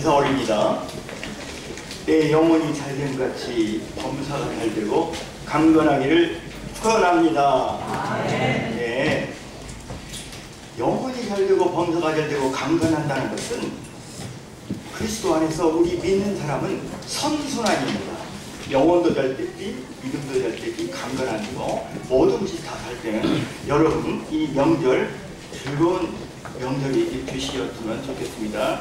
기사올입니다. 내 영혼이 잘된 같이 범사가 잘되고 강건하기를 축원합니다. 네. 영혼이 잘되고 범사가 잘되고 강건한다는 것은 그리스도 안에서 우리 믿는 사람은 선순환입니다. 영혼도 잘되기, 믿음도 잘되기, 강건하고 모든 것이 다 잘 되는 여러분 이 명절 즐거운 명절이 되시었으면 좋겠습니다.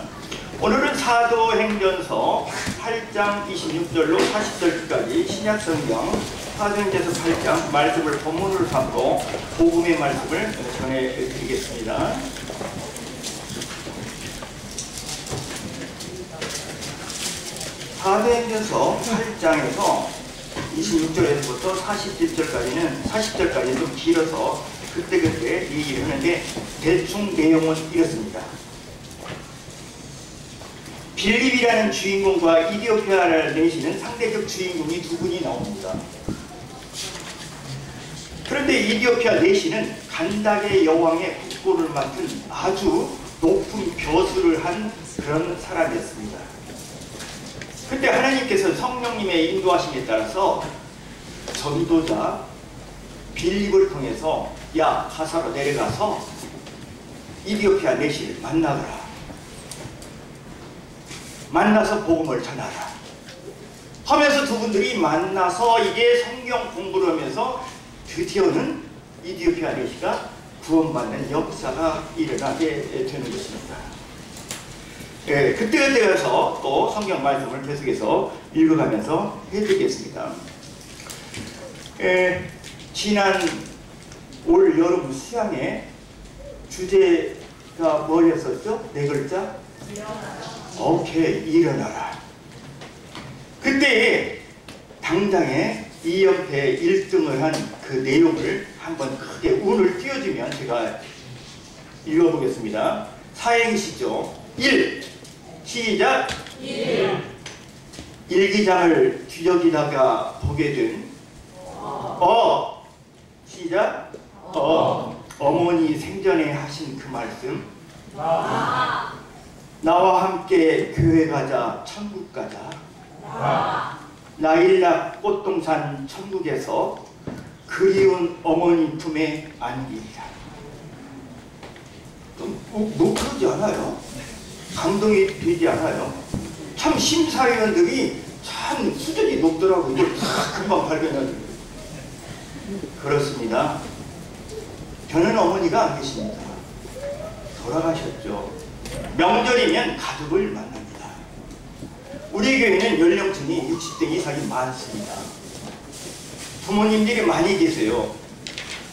오늘은 사도행전서 8장 26절로 40절까지 신약성경 사도행전서 8장 말씀을 본문으로 삼고 복음의 말씀을 전해드리겠습니다. 사도행전서 8장에서 26절에서부터 40절까지는 좀 길어서 그때그때 얘기를 하는데 대충 내용은 이렇습니다. 빌립이라는 주인공과 이디오피아를 내시는 상대적 주인공이 두 분이 나옵니다. 그런데 이디오피아 내시는 간닥의 여왕의 국고를 맡은 아주 높은 벼슬을 한 그런 사람이었습니다. 그때 하나님께서 성령님의 인도하심에 따라서 전도자 빌립을 통해서 야 가사로 내려가서 이디오피아 내시를 만나거라. 만나서 복음을 전하라 하면서 두 분들이 만나서 이게 성경 공부를 하면서 드디어는 이디오피아 내시가 구원받는 역사가 일어나게 되는 것입니다. 예, 그때 가서 또 성경 말씀을 계속해서 읽어가면서 해드리겠습니다. 지난 올 여름 수양의 주제가 뭐였었죠? 네 글자? 오케이, 일어나라. 그때 당장에 2연패 1등을 한 그 내용을 한번 크게 운을 띄워주면 제가 읽어보겠습니다. 사행시죠. 1. 시작. 1. 일기장을 뒤적이다가 보게 된 시작. 어머니 생전에 하신 그 말씀. 나와 함께 교회 가자, 천국 가자. 나일락 꽃동산 천국에서 그리운 어머니 품에 안기리라. 뭐 그러지 않아요? 감동이 되지 않아요? 참 심사위원들이 참 수준이 높더라고요. 이걸 다 금방 발견하더라고요. 그렇습니다. 저는 어머니가 안 계십니다. 돌아가셨죠. 명절이면 가족을 만납니다. 우리 교회는 연령층이 60대 이상이 많습니다. 부모님들이 많이 계세요.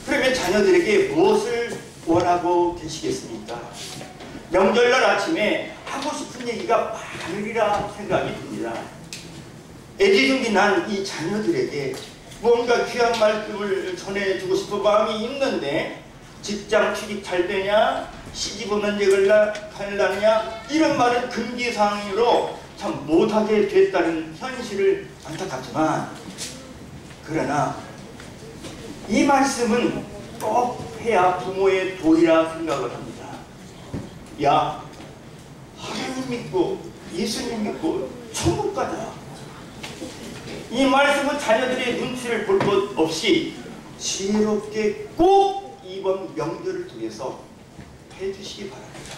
그러면 자녀들에게 무엇을 원하고 계시겠습니까? 명절날 아침에 하고 싶은 얘기가 많으리라 생각이 듭니다. 애지중지 난 이 자녀들에게 무언가 귀한 말씀을 전해주고 싶은 마음이 있는데 직장 취직 잘 되냐? 시집 언제 갈라냐? 이런 말은 금기사항으로 참 못하게 됐다는 현실을 안타깝지만 그러나 이 말씀은 꼭 해야 부모의 도리라 생각을 합니다. 야, 하나님 믿고 예수님 믿고 천국 가자. 이 말씀은 자녀들의 눈치를 볼 것 없이 지혜롭게 꼭 이번 명절을 통해서 해주시기 바랍니다.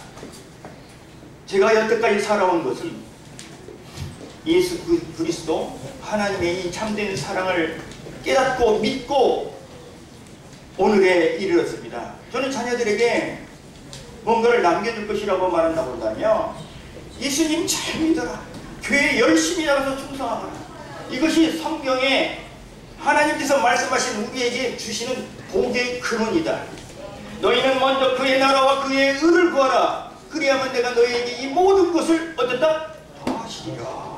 제가 여태까지 살아온 것은 예수 그리스도 하나님의 이 참된 사랑을 깨닫고 믿고 오늘에 이르렀습니다. 저는 자녀들에게 뭔가를 남겨줄 것이라고 말한다고 한다면 예수님 잘 믿어라. 교회 열심히 나가서 충성하라. 이것이 성경에 하나님께서 말씀하신 우리에게 주시는 복의 근원이다. 너희는 먼저 그의 나라와 그의 의를 구하라. 그리하면 내가 너희에게 이 모든 것을 어떻다? 더하시리라.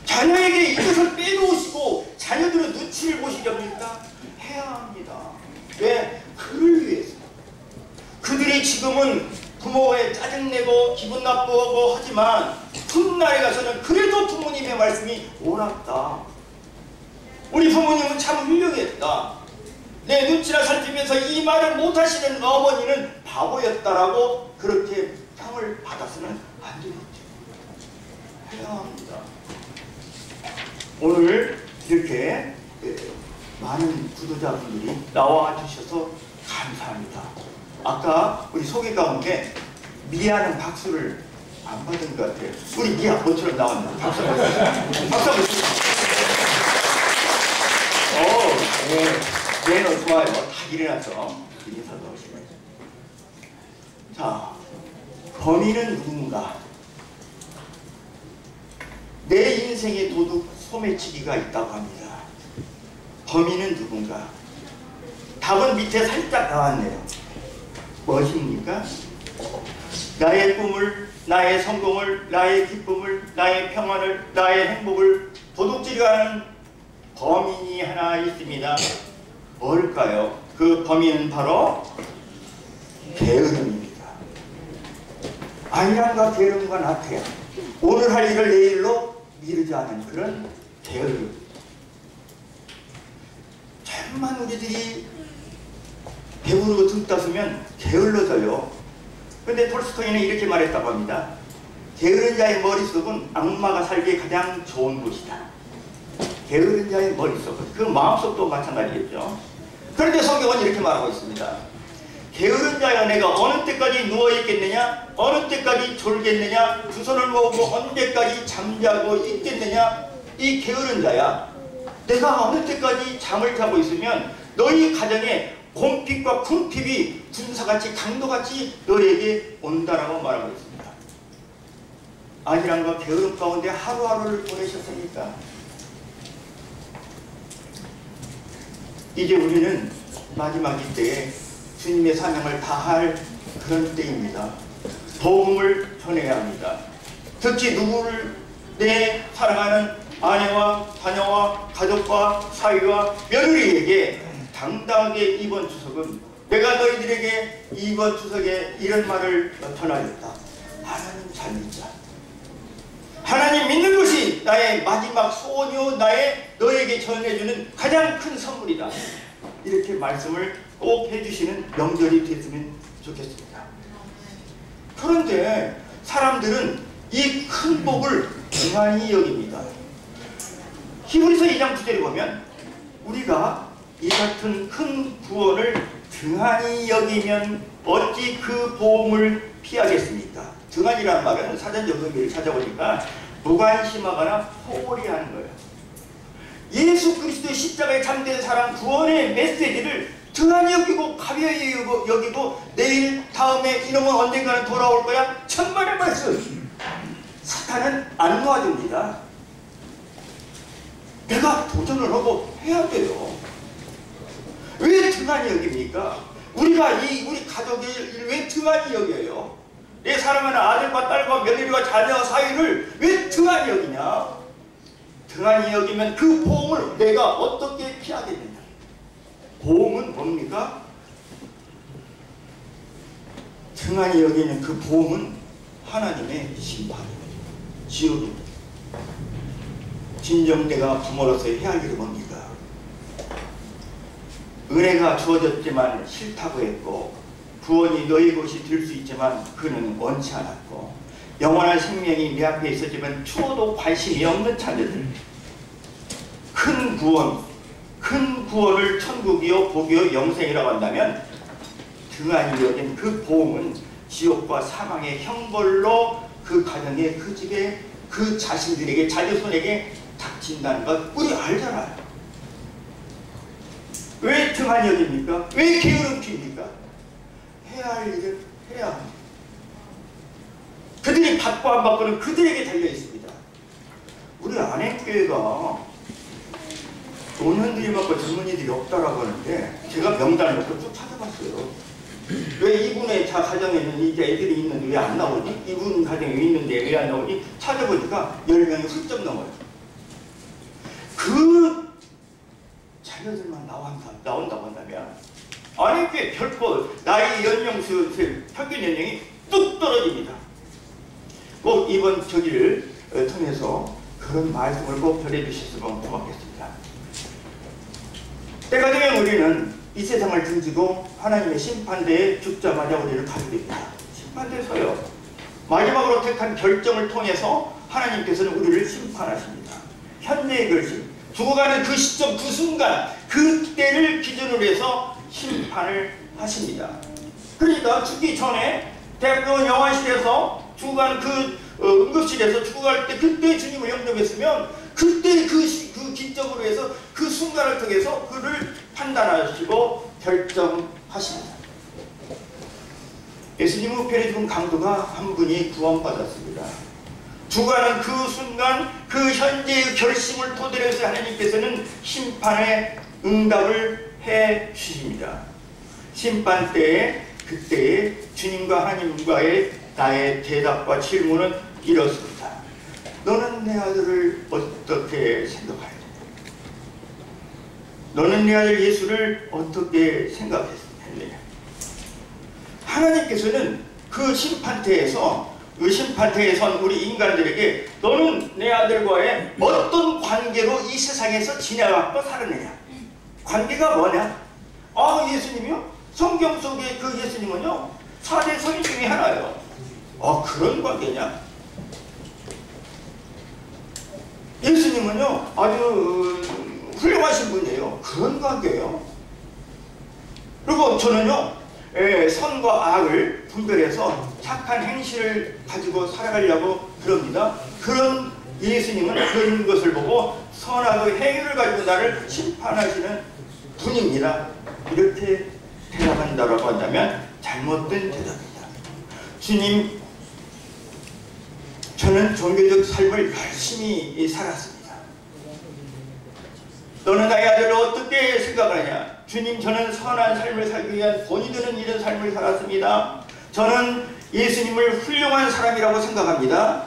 자녀에게 이것을 빼놓으시고 자녀들은 눈치를 보시렵니까? 해야 합니다. 왜? 그를 위해서. 그들이 지금은 부모에 짜증내고 기분 나쁘고 하지만 훗날에 가서는 그래도 부모님의 말씀이 옳았다. 우리 부모님은 참 훌륭했다. 내 눈치나 살피면서 이 말을 못하시는 어머니는 바보였다라고 그렇게 평을 받아서는 안 되겠죠. 해야 합니다. 오늘 이렇게 많은 구독자분들이 나와 주셔서 감사합니다. 아까 우리 소개 가운데 미아는 박수를 안 받은 것 같아요. 우리 미아 뭐처럼 나왔나? 박수 한번 주세요. 박수 한번 주세요. 네, 좋아요. 다 일어나서 인사 넣으시네요. 자, 범인은 누군가? 내 인생의 도둑 소매치기가 있다고 합니다. 범인은 누군가? 답은 밑에 살짝 나왔네요. 무엇입니까? 나의 꿈을, 나의 성공을, 나의 기쁨을, 나의 평안을, 나의 행복을 도둑질하는 범인이 하나 있습니다. 뭘까요? 그 범인은 바로 게으름입니다. 안일함과 게으름과 나태함, 오늘 할 일을 내일로 미루지 않은 그런 게으름. 참만 우리들이 배부르고 등 따스면 게을러져요. 근데 톨스토이는 이렇게 말했다고 합니다. 게으른 자의 머릿속은 악마가 살기에 가장 좋은 곳이다. 게으른 자의 머릿속은, 그 마음속도 마찬가지겠죠. 그런데 성경은 이렇게 말하고 있습니다. 게으른 자여, 내가 어느 때까지 누워있겠느냐? 어느 때까지 졸겠느냐? 두 손을 모으고 언제까지 잠자고 있겠느냐? 이 게으른 자야, 내가 어느 때까지 잠을 자고 있으면 너희 가정에 곰핍과 궁핍이 군사같이 강도같이 너에게 온다라고 말하고 있습니다. 안일함과 게으름 가운데 하루하루를 보내셨으니까 이제 우리는 마지막 이때에 주님의 사명을 다할 그런 때입니다. 복음을 전해야 합니다. 특히 누구를, 내 사랑하는 아내와 자녀와 가족과 사위와 며느리에게 당당하게 이번 추석은 내가 너희들에게 이번 추석에 이런 말을 전하였다. 하나님 잘 믿자. 하나님 믿는 것이 나의 마지막 소원이요 나의 너에게 전해주는 가장 큰 선물이다. 이렇게 말씀을 꼭 해주시는 명절이 됐으면 좋겠습니다. 그런데 사람들은 이 큰 복을 등한히 여깁니다. 히브리서 2장 9절에 보면 우리가 이 같은 큰 구원을 등한히 여기면 어찌 그 보험을 피하겠습니까? 등한이라는 말은 사전적 의미를 찾아보니까 무관심하거나 소홀히 하는 거예요. 예수 그리스도의 십자가에 참된 사랑 구원의 메시지를 등한히 여기고 가벼이 여기고 내일 다음에 이놈은 언젠가는 돌아올 거야, 천만의 말씀. 사탄은 안 놓아줍니다. 내가 도전을 하고 해야 돼요. 왜 등한히 여깁니까? 우리가 우리 가족의 일을 왜 등한히 여겨요? 내 사랑하는 아들과 딸과 며느리와 자녀 사이를 왜 등한히 여기냐? 등한히 여기면 그 보험을 내가 어떻게 피하겠느냐? 보험은 뭡니까? 등한히 여기는 그 보험은 하나님의 심판입니다. 지옥입니다. 진정 내가 부모로서 해야 할 일은 뭡니까? 은혜가 주어졌지만 싫다고 했고 구원이 너희 것이 될 수 있지만 그는 원치 않았고 영원한 생명이 내 앞에 있었지만 추워도 관심이 없는 자녀들, 큰 구원을 천국이요 복이요 영생이라고 한다면 등한히 여긴 그 보험은 지옥과 사망의 형벌로 그 가정에, 그 집에, 그 자신들에게, 자녀손에게 닥친다는 것 우리 알잖아요. 왜 등한히 여깁니까? 왜 게으름 피입니까? 해야 할 일을 해야 합니다. 그들이 받고 안 받고는 그들에게 달려 있습니다. 우리 안행교회가 노년들이 받고 젊은이들이 없다라고 하는데 제가 명단을 놓고 쭉 찾아봤어요. 왜 이분의 가정에는 이제 애들이 있는데 왜 안 나오지? 이분 가정에 있는데 왜 안 나오지? 찾아보니까 10명이 훌쩍 넘어요. 그 자녀들만 나온다고 한다면 안행교회 결코 나이 연령수 평균 연령이 뚝 떨어집니다. 꼭 이번 저기를 통해서 그런 말씀을 꼭 전해주셨으면 고맙겠습니다. 때가 되면 우리는 이 세상을 등지고 하나님의 심판대에 죽자마자 우리를 가게 됩니다. 심판대에 서요. 마지막으로 택한 결정을 통해서 하나님께서는 우리를 심판하십니다. 현재의 결심, 죽어가는 그 시점, 그 순간, 그때를 기준으로 해서 심판을 하십니다. 그러니까 죽기 전에 대학병원 영안실에서 죽어가는 응급실에서 죽어갈 때 그때 주님을 영접했으면 그때 그 기점으로 해서 그 순간을 통해서 그를 판단하시고 결정하십니다. 예수님 우편에 죽은 강도가 한 분이 구원받았습니다. 죽어가는 그 순간 그 현재의 결심을 토대로 해서 하나님께서는 심판의 응답을 해 주십니다. 심판 때에 그때에 주님과 하나님과의 나의 대답과 질문은 이렇습니다. 너는 내 아들을 어떻게 생각하냐? 너는 내 아들 예수를 어떻게 생각했느냐? 하나님께서는 그 심판대에서 우리 인간들에게 너는 내 아들과의 어떤 관계로 이 세상에서 지내갖고 살았느냐? 관계가 뭐냐? 예수님이요? 성경 속의 그 예수님은요 4대 성인 중에 하나예요. 그런 관계냐? 예수님은요 아주 훌륭하신 분이에요. 그런 관계예요. 그리고 저는요 선과 악을 분별해서 착한 행실을 가지고 살아가려고 그럽니다. 그런 예수님은 그런 것을 보고 선악의 행위를 가지고 나를 심판하시는 분입니다. 이렇게 대답한다고 한다면 잘못된 대답입니다. 주님, 저는 종교적 삶을 열심히 살았습니다. 너는 나의 아들을 어떻게 생각하냐? 주님, 저는 선한 삶을 살기 위한 본이 드는 이런 삶을 살았습니다. 저는 예수님을 훌륭한 사람이라고 생각합니다.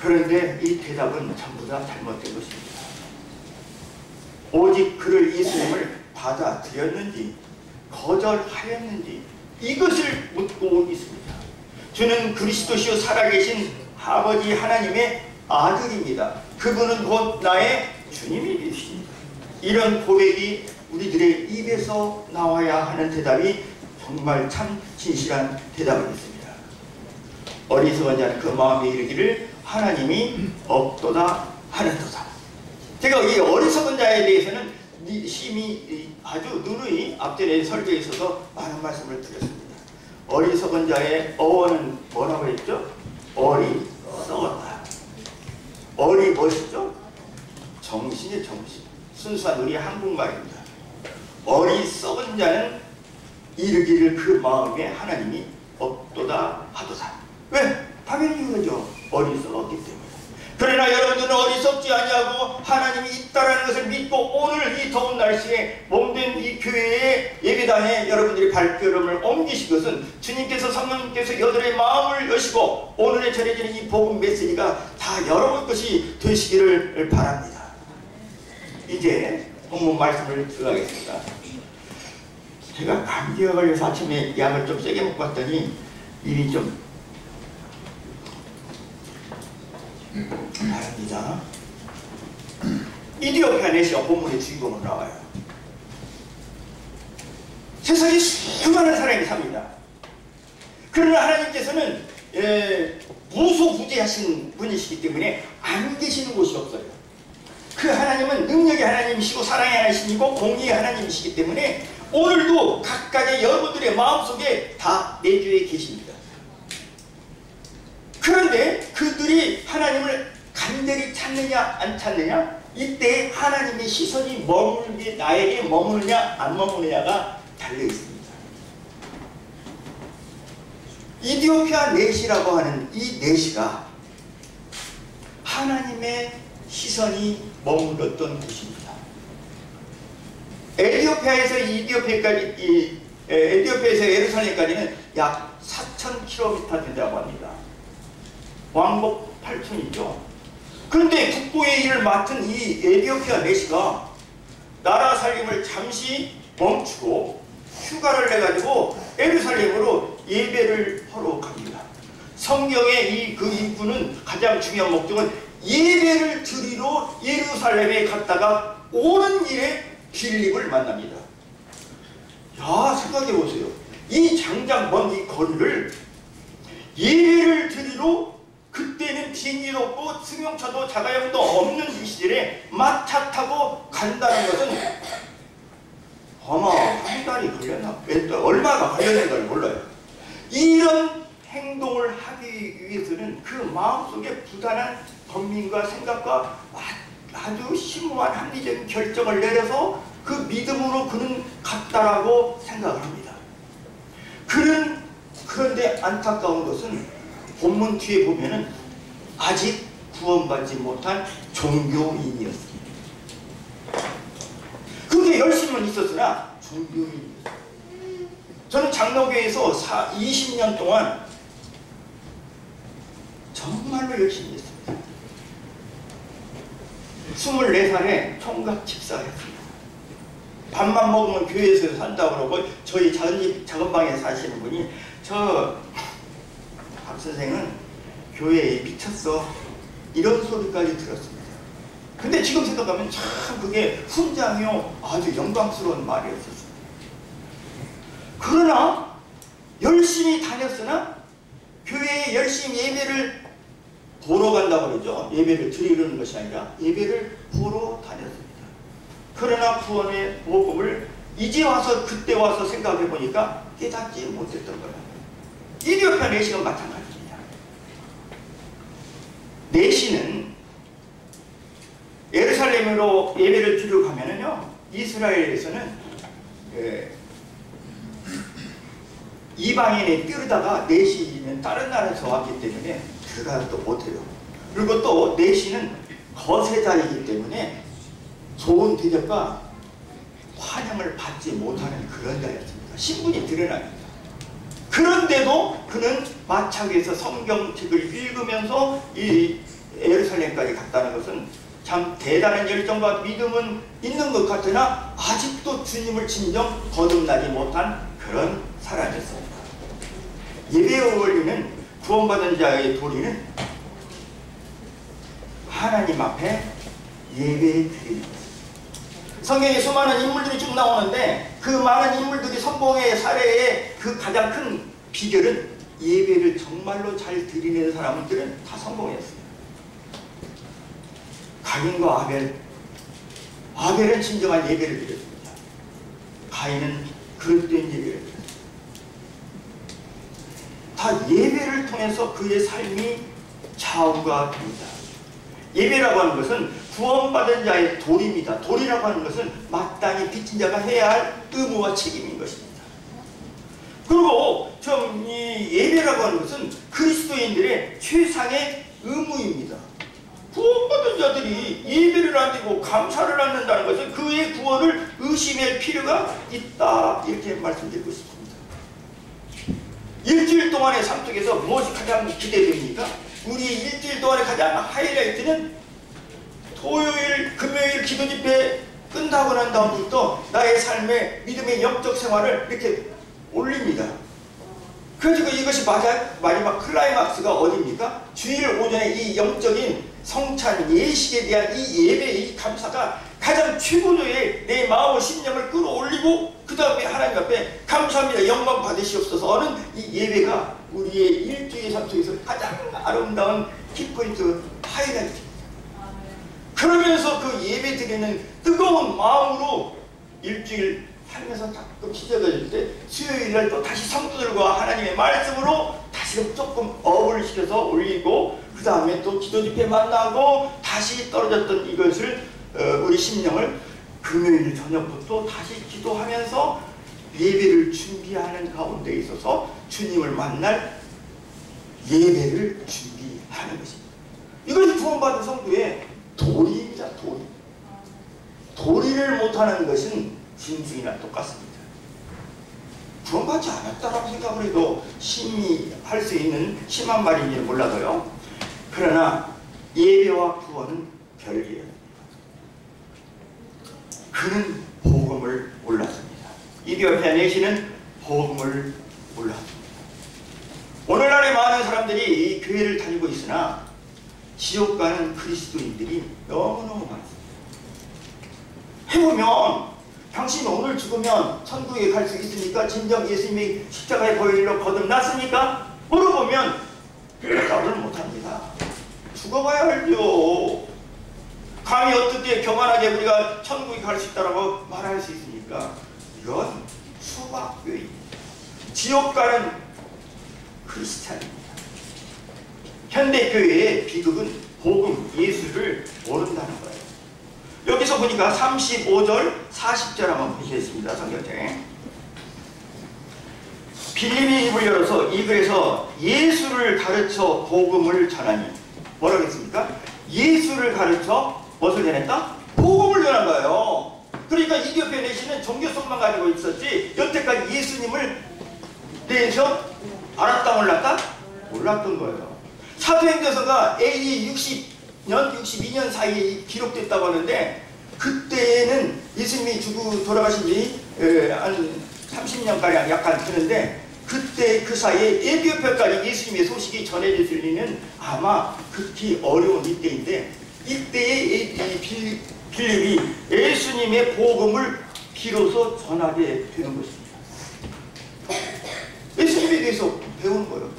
그런데 이 대답은 전부 다 잘못된 것입니다. 오직 그를 예수님을 받아들였는지 거절하였는지 이것을 묻고 있습니다. 주는 그리스도시요 살아계신 아버지 하나님의 아들입니다. 그분은 곧 나의 주님이 되십니다. 이런 고백이 우리들의 입에서 나와야 하는 대답이 정말 참 진실한 대답이겠습니다. 어리석은 자는 그 마음에 이르기를 하나님이 없도다 하는도다. 제가 이 어리석은 자에 대해서는 심히 아주 누누이 앞전에 설교에 있어서 많은 말씀을 드렸습니다. 어리석은 자의 어원은 뭐라고 했죠? 어리석었다. 어리 멋있죠? 정신이 정신. 순수한 우리 한국말입니다. 어리석은 자는 이르기를 그 마음에 하나님이 없도다 하도다. 왜? 당연히 그러죠. 어리석었기 때문에. 그러나 여러분들은 어리석지 아니하고 하나님이 있다라는 것을 믿고 오늘 이 더운 날씨에 몸된 이 교회의 예배당에 여러분들이 발걸음을 옮기신 것은 주님께서 성령님께서 여러분의 마음을 여시고 오늘에 전해지는 이 복음 메시지가 다 여러분 것이 되시기를 바랍니다. 이제 본문 말씀을 들어가겠습니다. 제가 감기가 걸려서 아침에 약을 좀 세게 먹고 왔더니 입이 좀 다릅니다. 이디오피아 내시가 본문의 주인공으로 나와요. 세상에 수많은 사람이 삽니다. 그러나 하나님께서는 무소부재하신 분이시기 때문에 안 계시는 곳이 없어요. 그 하나님은 능력의 하나님이시고 사랑의 하나님이시고 공의의 하나님이시기 때문에 오늘도 각각의 여러분들의 마음속에 다 내주에 계십니다. 그런데 그들이 하나님을 간절히 찾느냐 안 찾느냐, 이때 하나님의 시선이 나에게 머무느냐 안 머무느냐가 달려 있습니다. 이디오피아 내시라고 하는 이 내시가 하나님의 시선이 머물렀던 곳입니다. 에티오피아에서 에티오피아에서 예루살렘까지는 약 4,000km 된다고 합니다. 왕복 8,000이죠. 그런데 국보의 일을 맡은 이 에티오피아 내시가 나라 살림을 잠시 멈추고 휴가를 내가지고 예루살렘으로 예배를 하러 갑니다. 성경의 그 인구는 가장 중요한 목적은 예배를 드리러 예루살렘에 갔다가 오는 길에 빌립을 만납니다. 야, 생각해 보세요. 이 장장 먼 이 거리를 예배를 드리러 비행기도 없고 승용차도 자가용도 없는 이 시절에 마차 타고 간다는 것은 아마 한 달이 걸렸나? 얼마가 걸렸는가를 몰라요. 이런 행동을 하기 위해서는 그 마음속에 부단한 권민과 생각과 아주 심오한 합리적인 결정을 내려서 그 믿음으로 그는 갔다라고 생각을 합니다. 그런데 안타까운 것은 본문 뒤에 보면은 아직 구원받지 못한 종교인이었습니다. 그게 열심은 있었으나 종교인이었습니다. 저는 장로교에서 20년 동안 정말로 열심히 했습니다. 24살에 총각 집사했습니다. 밥만 먹으면 교회에서 산다고 그러고 저희 작은 방에 사시는 분이 저 박 선생은 교회에 미쳤어 이런 소리까지 들었습니다. 근데 지금 생각하면 참 그게 훈장이요 아주 영광스러운 말이었었어요. 그러나 열심히 다녔으나 교회에 열심히 예배를 보러 간다고 그러죠. 예배를 드리려는 것이 아니라 예배를 보러 다녔습니다. 그러나 구원의 복음을 이제 와서 그때 와서 생각해 보니까 깨닫지 못했던 거예요. 이디오피아 내시가 마찬가지입니다. 내시는 예루살렘으로 예배를 드리러 가면은요, 이스라엘에서는 이방인에 뛰어다가 내시는 다른 나라에서 왔기 때문에 들어가도 못해요. 그리고 또 내시는 거세자이기 때문에 좋은 대접과 환영을 받지 못하는 그런 자였습니다. 신분이 드러납니다. 그런데도 그는 마차 위에서 성경책을 읽으면서 이 예루살렘까지 갔다는 것은 참 대단한 열정과 믿음은 있는 것 같으나 아직도 주님을 진정 거듭나지 못한 그런 사람이었습니다. 예배에 어울리는 구원받은 자의 도리는 하나님 앞에 예배 드리는 것입니다. 성경에 수많은 인물들이 쭉 나오는데 그 많은 인물들이 성공의 사례의 그 가장 큰 비결은 예배를 정말로 잘 드리는 사람들은 다 성공했어요. 가인과 아벨은 진정한 예배를 드렸습니다. 가인은 그릇된 예배를 드렸습니다. 다 예배를 통해서 그의 삶이 좌우가 됩니다. 예배라고 하는 것은 구원받은 자의 도리입니다. 도리라고 하는 것은 마땅히 빚진 자가 해야 할 의무와 책임인 것입니다. 그리고 이 예배라고 하는 것은 그리스도인들의 최상의 의무입니다. 구원받은 자들이 예배를 안 드리고 감사를 않는다는 것은 그의 구원을 의심할 필요가 있다, 이렇게 말씀드리고 싶습니다. 일주일 동안의 삶 속에서 무엇이 가장 기대됩니까? 우리 일주일 동안의 가장 하이라이트는 토요일, 금요일 기도 집회 끝나고 난 다음부터 나의 삶의 믿음의 영적 생활을 이렇게 올립니다. 그래서 이것이 마지막 클라이막스가 어디입니까? 주일 오전에 이 영적인 성찬 예식에 대한 이 예배, 이 감사가 가장 최고조의 내 마음과 심령을 끌어올리고 그 다음에 하나님 앞에 감사합니다, 영광 받으시옵소서 하는 이 예배가 우리의 일주일 삶 속에서 가장 아름다운 키포인트 하이라이트입니다. 그러면서 그 예배 드리는 뜨거운 마음으로 일주일 살면서 가끔 시작할 때 수요일날 또 다시 성도들과 하나님의 말씀으로 다시 조금 업을 시켜서 올리고 그 다음에 또 기도 집회 만나고 다시 떨어졌던 이것을 우리 심령을 금요일 저녁부터 다시 기도하면서 예배를 준비하는 가운데 있어서 주님을 만날 예배를 준비하는 것입니다. 이것이 구원받은 성도의 도리입니다. 도리를 못하는 것은 짐승이나 똑같습니다. 구원받지 않았다라고 생각을 해도 심히 할 수 있는 심한 말인지는 몰라도요. 그러나 예배와 구원은 별개예요. 그는 복음을 몰랐습니다. 이디오피아 내시는 복음을 몰랐습니다. 오늘날의 많은 사람들이 이 교회를 다니고 있으나 지옥 가는 그리스도인들이 너무너무 많습니다. 해보면 당신 오늘 죽으면 천국에 갈 수 있습니까? 진정 예수님이 십자가의 보혈로 거듭났습니까? 물어보면 대답을 못합니다. 죽어봐야 알죠. 감히 어떻게 교만하게 우리가 천국에 갈 수 있다라고 말할 수 있습니까? 이건 수박교입니다. 지옥 가는 크리스찬입니다. 현대교회의 비극은 복음, 예수를 모른다는 거예요. 여기서 보니까 35절, 40절 한번 보시겠습니다. 성경책에. 빌립이 입을 열어서 이 글에서 예수를 가르쳐 복음을 전하니 뭐라고 했습니까? 예수를 가르쳐 무엇을 전했다? 복음을 전한 거예요. 그러니까 이디오피아 내시는 종교성만 가지고 있었지 여태까지 예수님을 대해서 알았다 몰랐다? 몰랐던 거예요. 사도행전서가 AD 60년, 62년 사이에 기록됐다고 하는데 그때는 예수님이 죽고 돌아가신 지 한 30년가량 약간 되는데 그때 그 사이에 에티오피아까지 예수님의 소식이 전해질 리는 아마 극히 어려운 이때인데 이때에 빌립이 예수님의 복음을 비로소 전하게 되는 것입니다. 예수님에 대해서 배우는 거예요.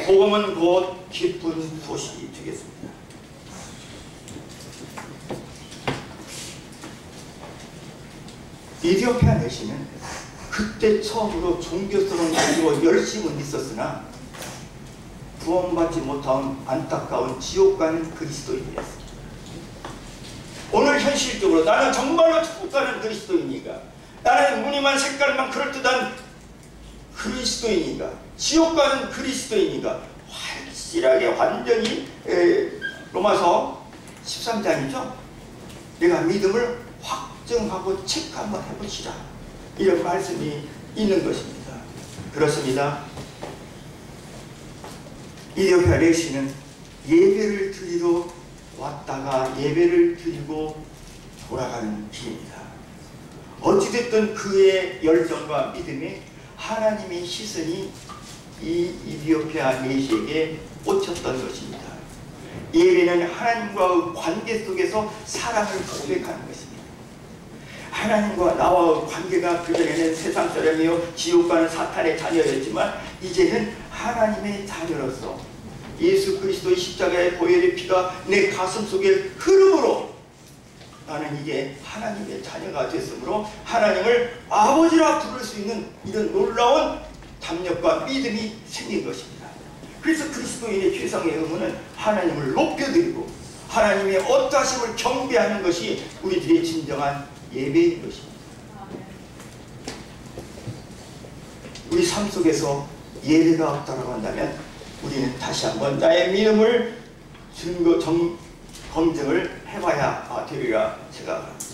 복음은 곧 기쁜 소식이 되겠습니다. 이디오피아 내시는 그때 처음으로 종교성을 가지고 열심은 있었으나 구원받지 못한 안타까운 지옥 가는 그리스도인이었습니다. 오늘 현실적으로 나는 정말로 천국 가는 그리스도인인가? 나는 무늬만 색깔만 그럴듯한 그리스도인인가? 지옥 가는 그리스도인인가? 확실하게 완전히 로마서 13장이죠. 내가 믿음을 확정하고 체크 한번 해보시라. 이런 말씀이 있는 것입니다. 그렇습니다. 이디오피아 레시는 예배를 드리러 왔다가 예배를 드리고 돌아가는 길입니다. 어찌됐든 그의 열정과 믿음에 하나님의 시선이 이 이디오피아 레시에게 꽂혔던 것입니다. 예배는 하나님과의 관계 속에서 사랑을 고백하는 것입니다. 하나님과 나와의 관계가 그전에는 세상 사람이요 지옥 가는 사탄의 자녀였지만 이제는 하나님의 자녀로서 예수 그리스도의 십자가의 보혈의 피가 내 가슴 속에 흐름으로 나는 이게 하나님의 자녀가 됐으므로 하나님을 아버지라 부를 수 있는 이런 놀라운 담력과 믿음이 생긴 것입니다. 그래서 그리스도인의 최상의 의무는 하나님을 높여드리고 하나님의 어떠하심을 경배하는 것이 우리들의 진정한 예배인 것입니다. 우리 삶 속에서 예배가 없다고 한다면 우리는 다시 한번 나의 믿음을 검증을 해봐야 되리라 생각합니다.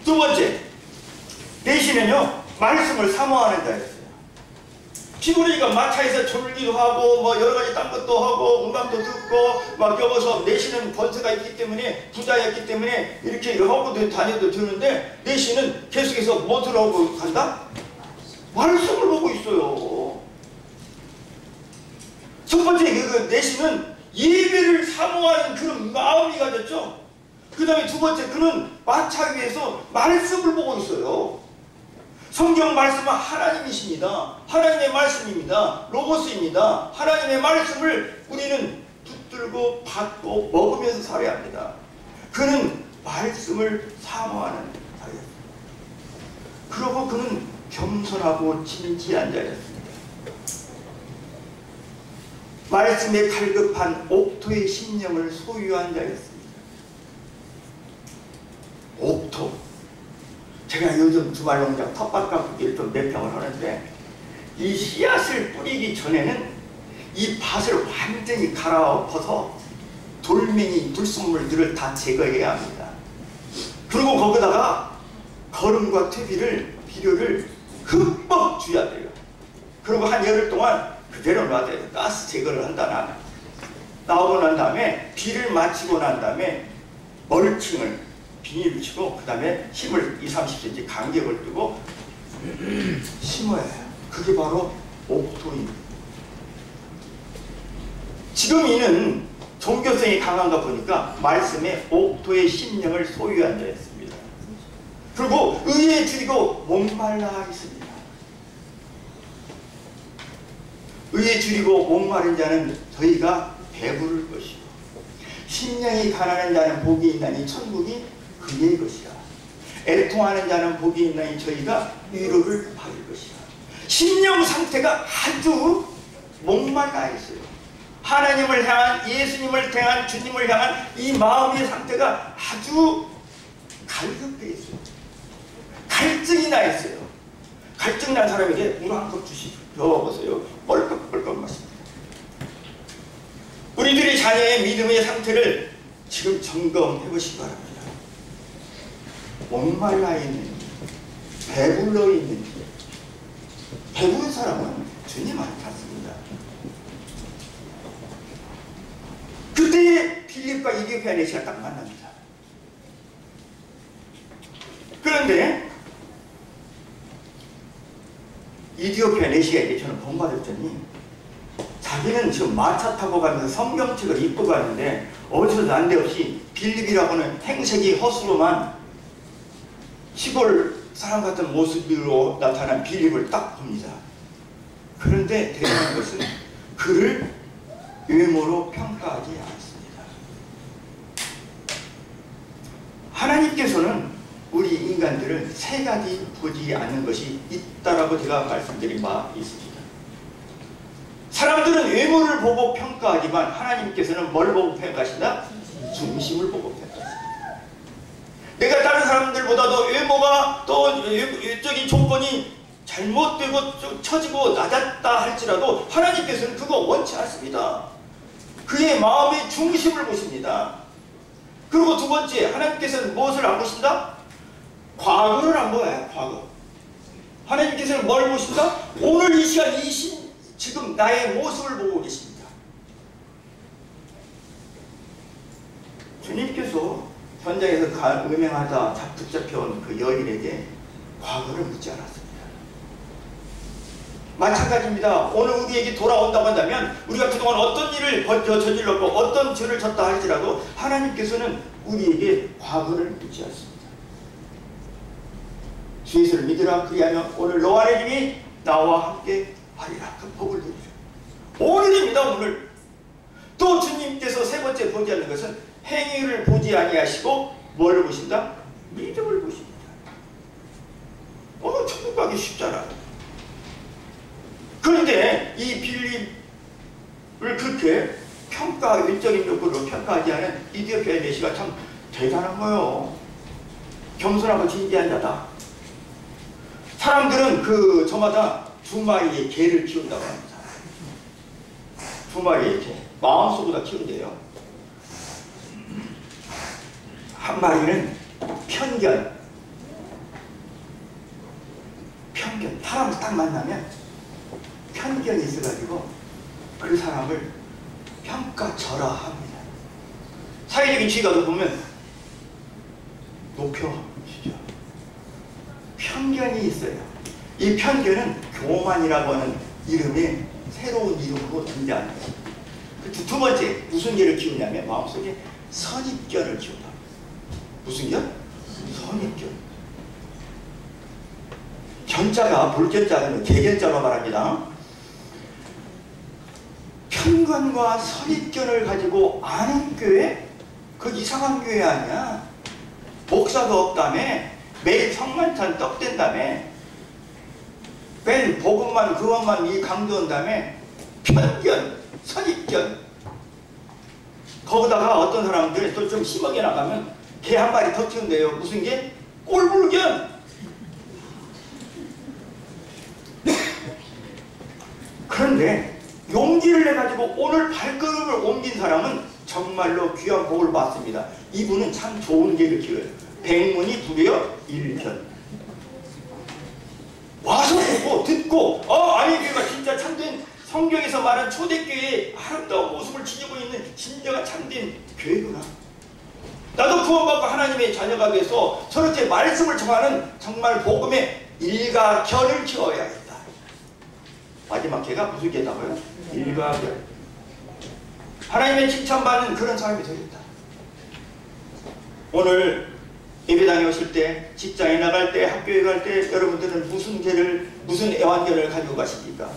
두 번째, 내시는요 말씀을 사모하는 자였어요. 피부리가 마차에서 졸기도 하고 뭐 여러 가지 딴 것도 하고 음악도 듣고 막 여기서 내시는 권세가 있기 때문에 부자였기 때문에 이렇게 하고 다녀도 되는데 내시는 계속해서 뭐 들어오고 간다? 말씀을 보고 있어요. 첫 번째 그 내시는 예배를 사모하는 그런 마음이 가졌죠. 그 다음에 두 번째 그는 마차 위에서 말씀을 보고 있어요. 성경 말씀은 하나님이십니다. 하나님의 말씀입니다. 로고스입니다. 하나님의 말씀을 우리는 붙들고 받고 먹으면서 살아야 합니다. 그는 말씀을 사모하는 자였습니다. 그러고 그는 겸손하고 진지한 자였습니다. 말씀에 갈급한 옥토의 신념을 소유한 자였습니다. 옥토. 제가 요즘 주말농장 텃밭 가꾸기를 좀 몇 평을 하는데 이 씨앗을 뿌리기 전에는 이 밭을 완전히 갈아엎어서 돌멩이, 불순물들을 다 제거해야 합니다. 그리고 거기다가 거름과 비료를 흠뻑 줘야 돼요. 그리고 한 열흘 동안 그대로 놔둬요. 가스 제거를 한다. 나오고 난 다음에 비를 마치고 난 다음에 멀칭을 비닐을 치고 그 다음에 힘을 20-30cm 간격을 두고 심어야 해요. 그게 바로 옥토입니다. 지금 이는 종교성이 강한가 보니까 말씀에 옥토의 심령을 소유한 자였습니다. 그리고 의에 줄이고 목말라 있습니다. 의에 줄이고 목마른 자는 저희가 배부를 것이고 심령이 가난한 자는 복이 있나니 천국이 그의 것이야. 애통하는 자는 복이 있나니 저희가 위로를 받을 것이야. 심령 상태가 아주 목말라 있어요. 하나님을 향한, 예수님을 향한, 주님을 향한 이 마음의 상태가 아주 갈급해 있어요. 갈증이 나 있어요. 갈증 난 사람에게 물 한 컵 주시죠. 여보세요. 뻘꺽뻘꺽 마십니다. 우리들이 자녀의 믿음의 상태를 지금 점검해 보시기 바랍니다. 목말라 있는지, 배불러 있는지. 배부른 사람은 주님 안 찾습니다. 그때 빌립과 이디오피아 내시가 딱 만납니다. 그런데 이디오피아 내시에게 저는 본받았더니 자기는 지금 마차 타고 가면서 성경책을 읽고 가는데 어디서 난데없이 빌립이라고는 행색이 허술로만 시골 사람 같은 모습으로 나타난 빌립을 딱 봅니다. 그런데 대단한 것은 그를 외모로 평가하지 않습니다. 하나님께서는 우리 인간들을 세 가지 보지 않는 것이 있다라고 제가 말씀드린 바 있습니다. 사람들은 외모를 보고 평가하지만 하나님께서는 뭘 보고 평가하신다? 중심을 보고 평가하신다. 내가 다른 사람들보다도 외모가 또 외적인 조건이 잘못되고 처지고 낮았다 할지라도 하나님께서는 그거 원치 않습니다. 그의 마음의 중심을 보십니다. 그리고 두 번째, 하나님께서는 무엇을 안 보신다? 과거를 안 보아요. 과거. 하나님께서는 뭘 보신다? 오늘 이 시간 지금 나의 모습을 보고 계십니다. 주님께서 현장에서 음행하다 붙잡혀온 그 여인에게 과거를 묻지 않았습니다. 마찬가지입니다. 오늘 우리에게 돌아온다고 한다면 우리가 그동안 어떤 일을 저질렀고 어떤 죄를 졌다 할지라도 하나님께서는 우리에게 과거를 묻지 않습니다. 주 예수를 믿으라. 그리하면 오늘 너와 내 집이 나와 함께 하리라. 그 복을 누리라. 오늘입니다. 오늘. 또 주님께서 세 번째 보지 않는 것은 행위를 보지 아니하시고 뭘 보신다? 믿음을 보십니다. 천국 가기 쉽잖아. 그런데 이 빌립을 그렇게 외적인 욕구로 평가하지 않은 이디오피아 내시가 참 대단한 거예요. 겸손하고 진지한 자다. 사람들은 저마다 두 마리의 개를 키운다고 합니다. 두 마리의 개. 마음속보다 키운대요. 한 마리는 편견. 사람을 딱 만나면 편견이 있어가지고 그 사람을 평가절하합니다. 사회적인 지위가 보면 높여주죠. 편견이 있어요. 이 편견은 교만이라고 하는 이름의 새로운 이름으로 등장하는 것입니다. 두 번째, 무슨 개를 키우냐면 마음속에 선입견을 키운다. 무슨 견? 선입견. 견자가 볼견자는 개견자로 말합니다. 편견과 선입견을 가지고 아는 교회? 그 이상한 교회 아니야. 목사도 없다며, 매일 성만찬 떡된다며, 맨 복음만 그것만 강조한다며, 편견, 선입견. 거기다가 어떤 사람들이 또 좀 심하게 나가면 개 한 마리 더 키운대요. 무슨 개? 꼴불견. 그런데 용기를 내가지고 오늘 발걸음을 옮긴 사람은 정말로 귀한 복을 받습니다. 이분은 참 좋은 개를 키워요. 백문이 불여 일편. 와서 보고 듣고 아니 교회가 진짜 참된 성경에서 말한 초대교회의 아름다운 모습을 지니고 있는 진정한 참된 교회구나. 나도 구원받고 하나님의 자녀가 돼서 저렇게 말씀을 전하는 정말 복음의 일가견을 키워야겠다. 마지막 개가 무슨 개다고요? 일가견. 하나님의 칭찬받는 그런 사람이 되겠다. 오늘 예배당에 오실 때, 직장에 나갈 때, 학교에 갈 때 여러분들은 무슨 애완견을 가지고 가십니까?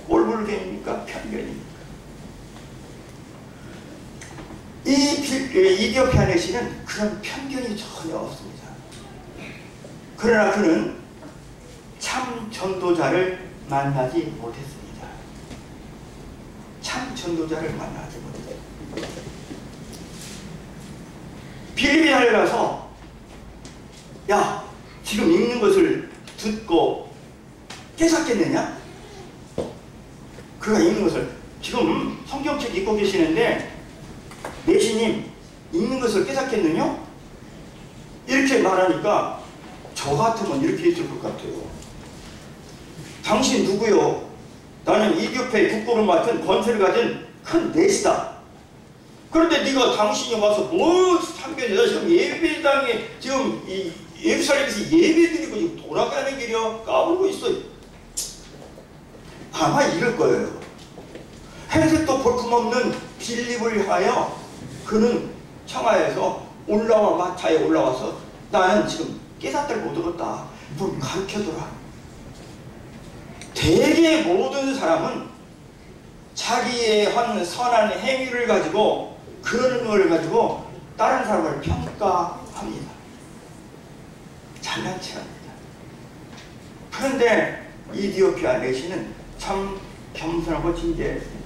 꼴불견입니까? 편견입니까? 이 이디오피아 내시는 그런 편견이 전혀 없습니다. 그러나 그는 참 전도자를 만나지 못했습니다. 참 전도자를 만나지 못했습니다. 빌립비아를 가서 야, 지금 읽는 것을 듣고 깨닫겠느냐? 그가 읽는 것을 지금 성경책 읽고 계시는데 내시님 읽는 것을 깨닫겠느냐? 이렇게 말하니까 저 같으면 이렇게 했을 것 같아요. 당신 누구요? 나는 이디오피아의 국보를 맡은 권세를 가진 큰 내시다. 그런데 네가 당신이 와서 뭐 참견이다. 지금 예배당에 지금 이 예루살렘에서 예배드리고 지금 돌아가는 길이요 까불고 있어. 아마 이럴 거예요. 행색도 볼품없는 빌립을 하여 그는 청하에서 마차에 올라와서 나는 지금 깨닫들 못 얻었다. 좀 가르쳐줘라. 대개 모든 사람은 자기의 한 선한 행위를 가지고 그런 걸 가지고 다른 사람을 평가합니다. 잘난 체합니다. 그런데 이디오피아 내시는 참 겸손하고 진지했습니다.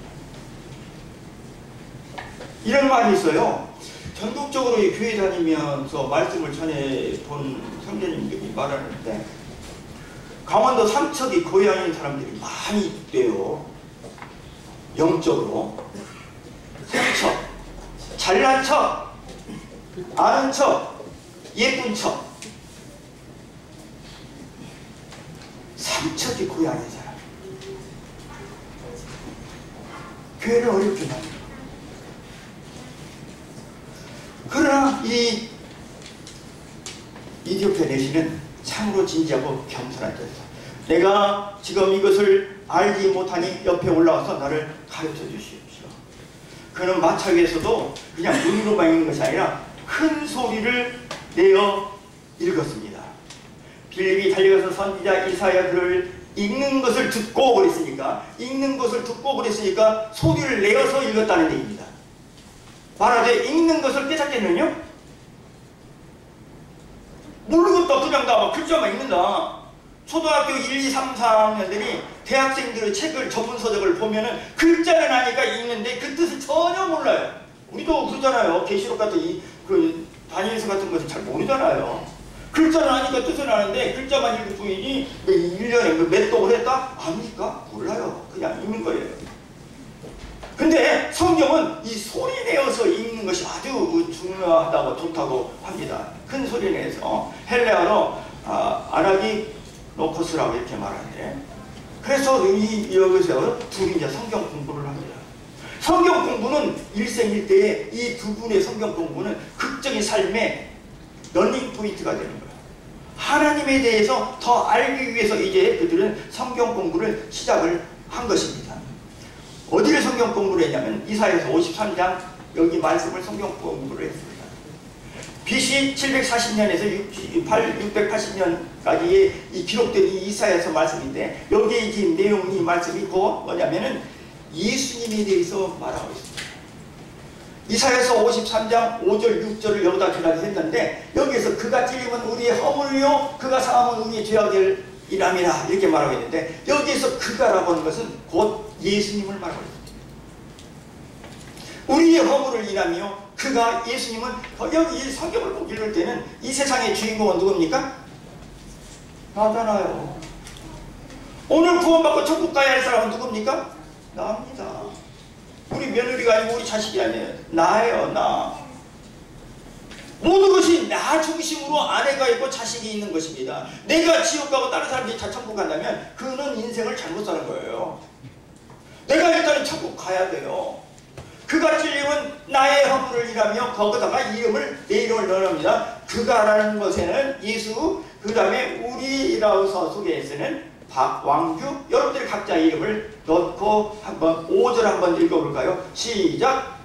이런 말이 있어요. 전국적으로 교회 다니면서 말씀을 전해본 선교님들이 말하는데 강원도 삼척이 고향인 사람들이 많이 있대요. 영적으로. 삼척, 잘난 척, 아는 척, 예쁜 척. 삼척이 고향인 사람. 교회를 어렵게 만들어. 그러나 이 이디오피아 내시는 참으로 진지하고 겸손한 자였다. 내가 지금 이것을 알지 못하니 옆에 올라와서 나를 가르쳐 주십시오. 그는 마차 위에서도 그냥 눈으로만 읽는 것이 아니라 큰 소리를 내어 읽었습니다. 빌립이 달려가서 선지자 이사야 글을 읽는 것을 듣고 그랬으니까 소리를 내어서 읽었다는 얘기입니다. 말하되 읽는 것을 깨닫겠느냐? 모르겠다. 그냥 나 글자만 읽는다. 초등학교 1, 2, 3, 4학년들이 대학생들의 책을 전문서적을 보면은 글자는 아니까 읽는데 그 뜻을 전혀 몰라요. 우리도 그러잖아요. 계시록 같은 다니엘서 같은 것을 잘 모르잖아요. 글자는 아니까 뜻은 아는데 글자만 읽을 뿐이니 1년에 몇 독을 했다? 아닙니까? 몰라요. 그냥 읽는 거예요. 근데 성경은 이 소리 내어서 읽는 것이 아주 중요하다고 좋다고 합니다. 큰 소리 내서 헬레아로 아나기노코스라고 이렇게 말하는데 그래서 여기서 둘이 이제 성경 공부를 합니다. 성경 공부는 일생일대에 이 두 분의 성경 공부는 극적인 삶의 러닝 포인트가 되는 거예요. 하나님에 대해서 더 알기 위해서 이제 그들은 성경 공부를 시작을 한 것입니다. 어디를 성경 공부를 했냐면 이사야서 53장 여기 말씀을 성경 공부를 했습니다. BC 740년에서 680년까지의 이 기록된 이 이사야서 말씀인데 여기에 지금 내용 이 말씀이 뭐냐면은 예수님에 대해서 말하고 있습니다. 이사야서 53장 5절 6절을 여기다 기록했는데 여기에서 그가 찔림은 우리의 허물이요 그가 상함은 우리의 죄악이라미라 이렇게 말하고 있는데 여기에서 그가라고 하는 것은 곧 예수님을 말하고 있습니다. 우리의 허물을 인하며 그가 예수님은 여기 성경을 꼭 읽을 때는 이 세상의 주인공은 누굽니까? 나잖아요. 오늘 구원받고 천국 가야 할 사람은 누굽니까? 나입니다. 우리 며느리가 아니고 우리 자식이 아니에요. 나예요. 나. 모든 것이 나 중심으로 아내가 있고 자식이 있는 것입니다. 내가 지옥 가고 다른 사람들이 다 천국 간다면 그는 인생을 잘못 사는 거예요. 내가 일단 천국 가야 돼요. 그가 찔림은 나의 허물을 인하며 거기다가 내 이름을 넣어놓습니다. 그가라는 것에는 예수, 그 다음에 우리라고 소개해서는 박왕규, 여러분들이 각자 이름을 넣고 한번 5절 한번 읽어볼까요? 시작!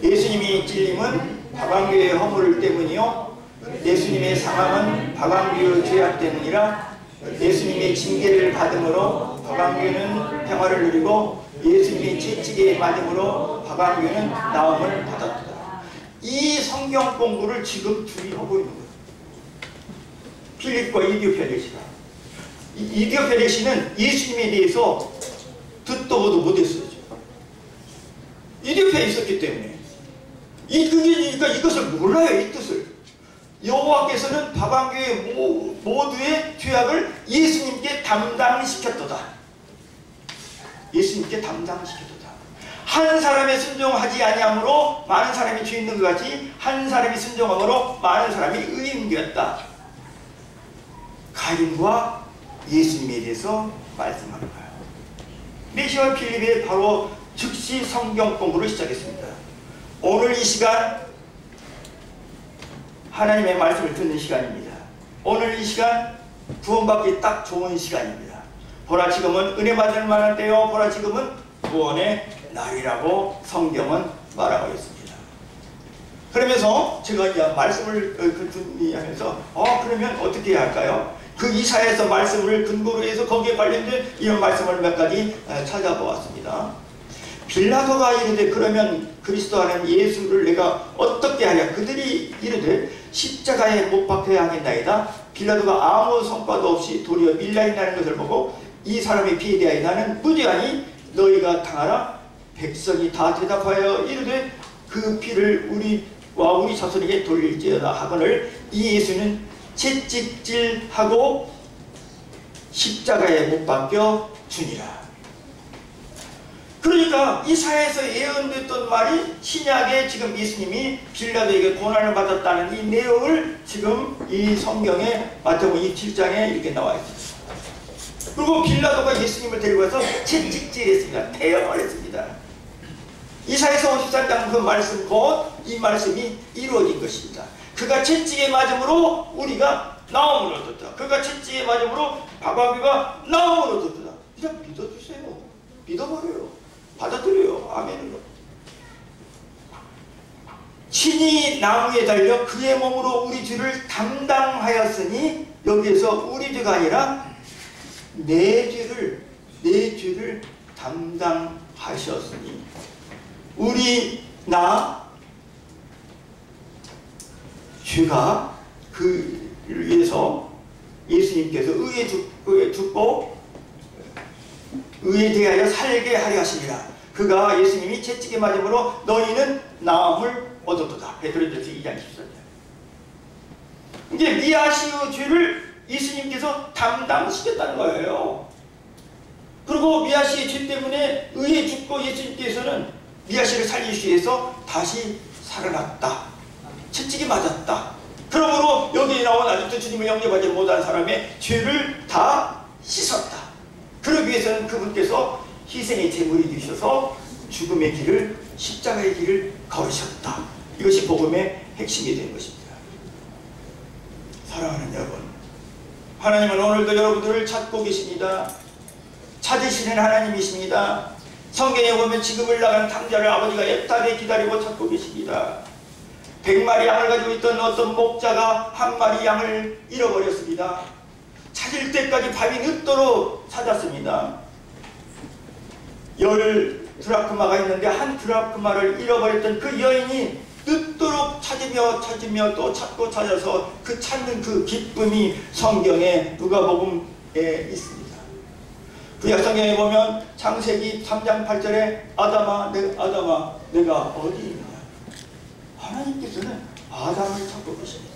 예수님이 찔림은 박왕규의 허물 때문이요 예수님의 상함은 박왕규의 죄악 때문이라 예수님의 징계를 받음으로 박왕규는 평화를 누리고 예수님의 채찍에 맞음으로 박왕규는 나음을 받았다. 이 성경 공부를 지금 둘이 하고 있는 거예요. 필립과 이디오피아 대시가. 이디오피아 대시는 예수님에 대해서 듣도 보도 못했어요. 이디오피아에 있었기 때문에. 그러니까 이것을 몰라요, 이 뜻을. 여호와께서는 박왕교회 모두의 죄악을 예수님께 담당시켰도다. 예수님께 담당시켰도다. 한 사람의 순종하지 아니함으로 많은 사람이 죄 있는 것 같이 한 사람이 순종함으로 많은 사람이 의인 되었다. 가인과 예수님에 대해서 말씀하는 거예요. 메시와 필립이 바로 즉시 성경 공부를 시작했습니다. 오늘 이 시간 하나님의 말씀을 듣는 시간입니다. 오늘 이 시간 구원받기 딱 좋은 시간입니다. 보라 지금은 은혜 받을 만한 때요, 보라 지금은 구원의 날이라고 성경은 말하고 있습니다. 그러면서 제가 이제 말씀을 준비하면서 그러면 어떻게 해야 할까요? 그 이사야서 말씀을 근거로 해서 거기에 관련된 이런 말씀을 몇 가지 찾아보았습니다. 빌라도가 이르되 그러면 그리스도 하는 예수를 내가 어떻게 하냐. 그들이 이르되 십자가에 못 박혀야 하겠나이다. 빌라도가 아무 성과도 없이 도리어 밀란이 나는 것을 보고 이 사람의 피에 대하여 나는 무죄하니 너희가 당하라. 백성이 다 대답하여 이르되 그 피를 우리와 우리 자손에게 돌릴지어다 하거늘 이 예수는 채찍질하고 십자가에 못 박혀 주니라. 그러니까 이사야에서 예언됐던 말이 신약에 지금 예수님이 빌라도에게 고난을 받았다는 이 내용을 지금 이 성경에 마태복음 27장에 이렇게 나와 있습니다. 그리고 빌라도가 예수님을 데리고 와서 채찍질했습니다. 태형을 했습니다. 이사야서 54장 그 말씀 곧 이 말씀이 이루어진 것입니다. 그가 채찍에 맞음으로 우리가 나음을 얻었다. 그가 채찍에 맞음으로 박왕규가 나음을 얻었다. 그냥 믿어주세요. 믿어버려요. 받아들여요. 아멘으로. 친히 나무에 달려 그의 몸으로 우리 죄를 담당하였으니 여기에서 우리 죄가 아니라 내 죄를 담당하셨으니 죄가 그를 위해서 예수님께서 의에 죽고 의에 대하여 살게 하려 하시니라. 그가 예수님이 채찍에 맞음으로 너희는 나음을 얻었도다. 베드로전서 2장 14절. 이제 미아시의 죄를 예수님께서 담당시켰다는 거예요. 그리고 미아시의 죄 때문에 의에 죽고 예수님께서는 미아시를 살리시기 위해서 다시 살아났다. 채찍에 맞았다. 그러므로 여기에 나온 아직도 주님을 영접하지 못한 사람의 죄를 다 씻었다. 그러기 위해서는 그분께서 희생의 제물이 되셔서 죽음의 길을, 십자가의 길을 걸으셨다. 이것이 복음의 핵심이 된 것입니다. 사랑하는 여러분, 하나님은 오늘도 여러분들을 찾고 계십니다. 찾으시는 하나님이십니다. 성경에 보면 지금을 나간 탕자를 아버지가 애타게 기다리고 찾고 계십니다. 100마리 양을 가지고 있던 어떤 목자가 한 마리 양을 잃어버렸습니다. 찾을 때까지 밤이 늦도록 찾았습니다. 10드라크마가 있는데 한 드라크마를 잃어버렸던 그 여인이 늦도록 찾으며 또 찾고 찾아서 그 찾는 그 기쁨이 성경의 누가복음에 있습니다. 구약성경에 보면 창세기 3장 8절에 아담아 내가 어디 있느냐. 하나님께서는 아담을 찾고 계십니다.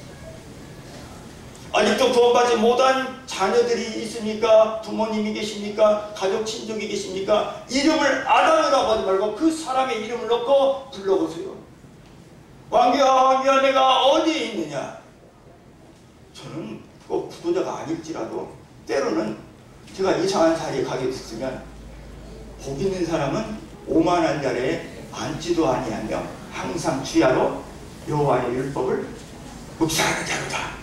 아직도 구원받지 못한 자녀들이 있습니까? 부모님이 계십니까? 가족 친족이 계십니까? 이름을 아담이라고 하지 말고 그 사람의 이름을 넣고 불러보세요. 왕기야 내가 어디에 있느냐. 저는 꼭 부도자가 아닐지라도 때로는 제가 이상한 자리에 가게 됐으면 복 있는 사람은 오만한 자리에 앉지도 아니하며 항상 주야로 여호와의 율법을 묵상하는 자로다.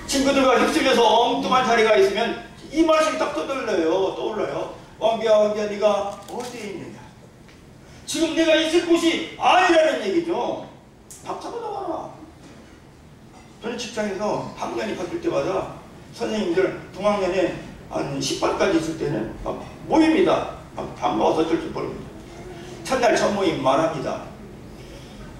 친구들과 휩쓸려서 엉뚱한 자리가 있으면 이 말씀이 딱 떠올라요. 왕비야 네가 어디에 있느냐. 지금 내가 있을 곳이 아니라는 얘기죠. 박차고 나와라. 저는 직장에서 학년이 바뀔 때마다 선생님들 동학년에 한 10반까지 있을 때는 막 모입니다. 밥 먹어서 어쩔 줄 모릅니다. 첫날 첫 모임 말합니다.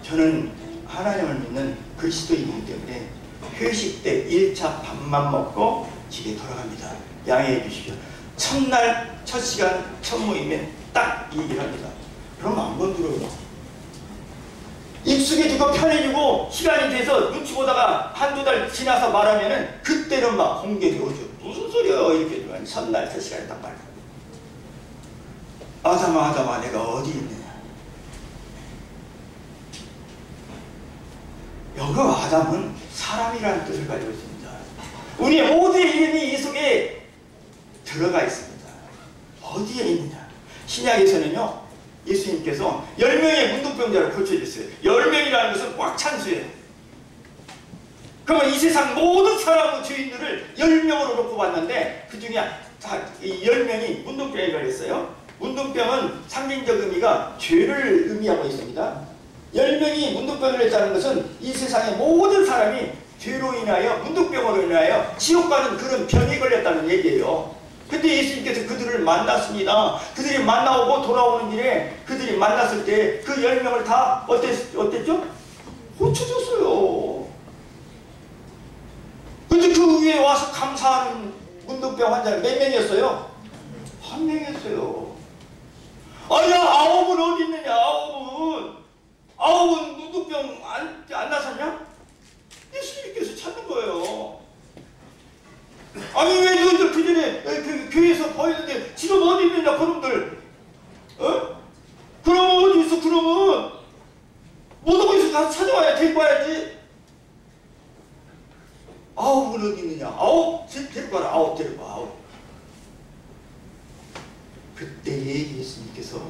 저는 하나님을 믿는 그리스도인이기 때문에 회식 때 1차 밥만 먹고 집에 돌아갑니다. 양해해 주십시오. 첫날, 첫 시간, 첫 모임에 딱 이 얘기를 합니다. 그럼 안 건드려요. 익숙해지고 편해지고 시간이 돼서 눈치 보다가 한두 달 지나서 말하면은 그때는 막 공격이 오죠. 무슨 소리야 이렇게 첫날, 첫 시간에 딱 말해요. 아담아 아담아 내가 어디 있느냐. 여기 아담은 사람이라는 뜻을 가지고 있습니다. 우리의 모든 이름이 이 속에 들어가 있습니다. 어디에 있느냐. 신약에서는요 예수님께서 10명의 문둥병자를 고쳐주셨어요. 10명이라는 것은 꽉 찬 수예요. 그러면 이 세상 모든 사람의 죄인들을 10명으로 놓고 봤는데 그 중에 이 10명이 문둥병에 걸렸어요. 문둥병은 상징적 의미가 죄를 의미하고 있습니다. 10명이 문둥병을 했다는 것은 이 세상의 모든 사람이 죄로 인하여 문둥병으로 인하여 지옥 가는 그런 병에 걸렸다는 얘기예요. 근데 예수님께서 그들을 만났습니다. 그들이 만나오고 돌아오는 길에 그들이 만났을 때 그 10명을 다 어땠죠? 고쳐줬어요. 근데 그 위에 와서 감사하는 문둥병 환자는 몇 명이었어요? 한 명이었어요. 아니야, 9은 어디 있느냐, 9은 문둥병 안 나섰냐? 예수님께서 찾는 거예요. 아니 왜 너희들 그 전에 그 교회에서 보였는데 지금 어디 있느냐 그놈들. 어? 그럼 어디 있어? 그러면 못 오고 있어. 가서 찾아와야 데리고 와야지. 9은 어디 있느냐. 9 데리고 와라. 9 데리고 와. 9. 그때 예수님께서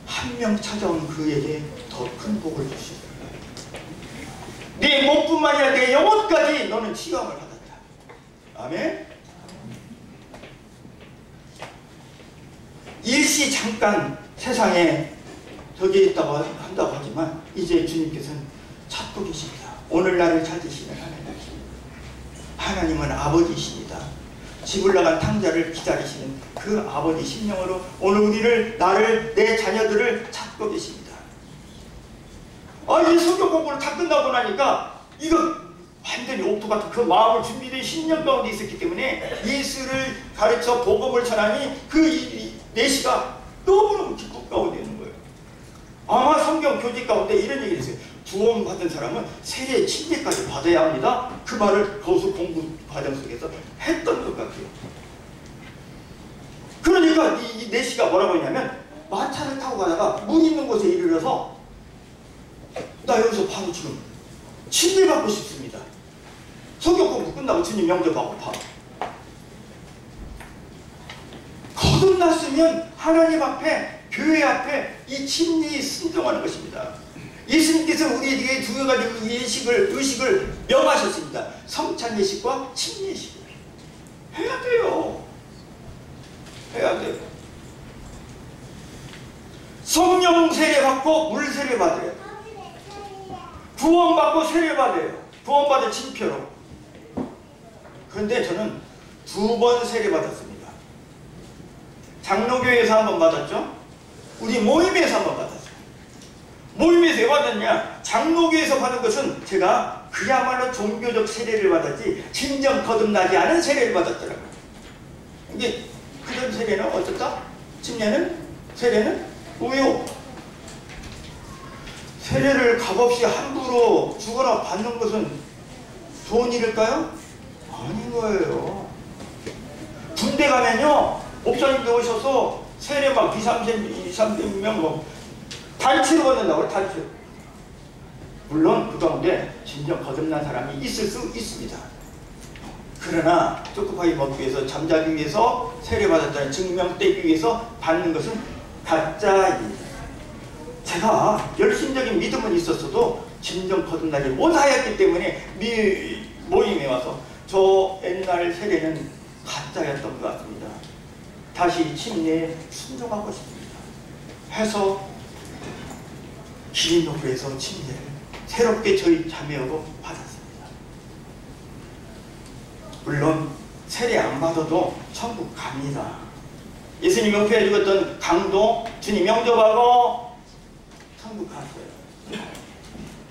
한 명 찾아온 그에게 더 큰 복을 주시고 네 몸뿐만 아니라 내 영혼까지 너는 치유함을 받았다. 아멘. 일시 잠깐 세상에 저기 있다고 한다고 하지만 이제 주님께서는 찾고 계십니다. 오늘날을 찾으시는 하나님이십니다. 하나님은 아버지이십니다. 집 올라간 탕자를 기다리시는 그 아버지 심령으로 오늘 우리를, 나를, 내 자녀들을 찾고 계십니다. 이 성경 공부를 다 끝나고 나니까 이거 완전히 옥토 같은 그 마음을 준비된 신령 가운데 있었기 때문에 예수를 가르쳐 복음을 전하니 그 내시가 너무너무 기쁨 가운데 있는 거예요. 아마 성경 교재 가운데 이런 얘기를 했어요. 구원 받은 사람은 세례 침례까지 받아야 합니다. 그 말을 거기서 공부 과정 속에서 했던 것 같아요. 그러니까 이 내시가 뭐라고 했냐면 마차를 타고 가다가 문 있는 곳에 이르러서 나 여기서 바로 지금 침례 받고 싶습니다. 성경 공부 끝나고 주님 영접하고 바로 거듭났으면 하나님 앞에, 교회 앞에 이 침례에 순종하는 것입니다. 예수님께서 우리에게 두 가지 의식을 명하셨습니다. 성찬 예식과 침례 예식을 해야 돼요. 해야 돼요. 성령 세례 받고 물 세례 받아요. 구원받고 세례 받아요. 구원받은 징표로. 그런데 저는 2번 세례 받았습니다. 장로교회에서 한 번 받았죠. 우리 모임에서 한 번 받았어요. 모임에서 왜 받았냐? 장로교에서 받은 것은 제가 그야말로 종교적 세례를 받았지 진정 거듭나지 않은 세례를 받았더라고요. 이게 그런 세례는 어떻다? 침례는? 세례는? 왜요? 세례를 값없이 함부로 주거나 받는 것은 좋은 일일까요? 아닌 거예요. 군대 가면요 목사님들 오셔서 세례 막 2,300명 뭐 단체로 받는다고요. 단체. 물론 그 가운데 진정 거듭난 사람이 있을 수 있습니다. 그러나 초코파이 먹기 위해서, 잠자기 위해서, 세례받았다는 증명 떼기 위해서 받는 것은 가짜입니다. 제가 열심적인 믿음은 있었어도 진정 거듭나지 못하였기 때문에 모임에 와서 저 옛날 세례는 가짜였던 것 같습니다. 다시 침례에 순종하고 싶습니다. 해서 기린노브에서 침례를 새롭게 저희 자매하고 받았습니다. 물론 세례 안 받아도 천국 갑니다. 예수님 명패해 주었던 강도 주님 영접하고 천국 갔어요.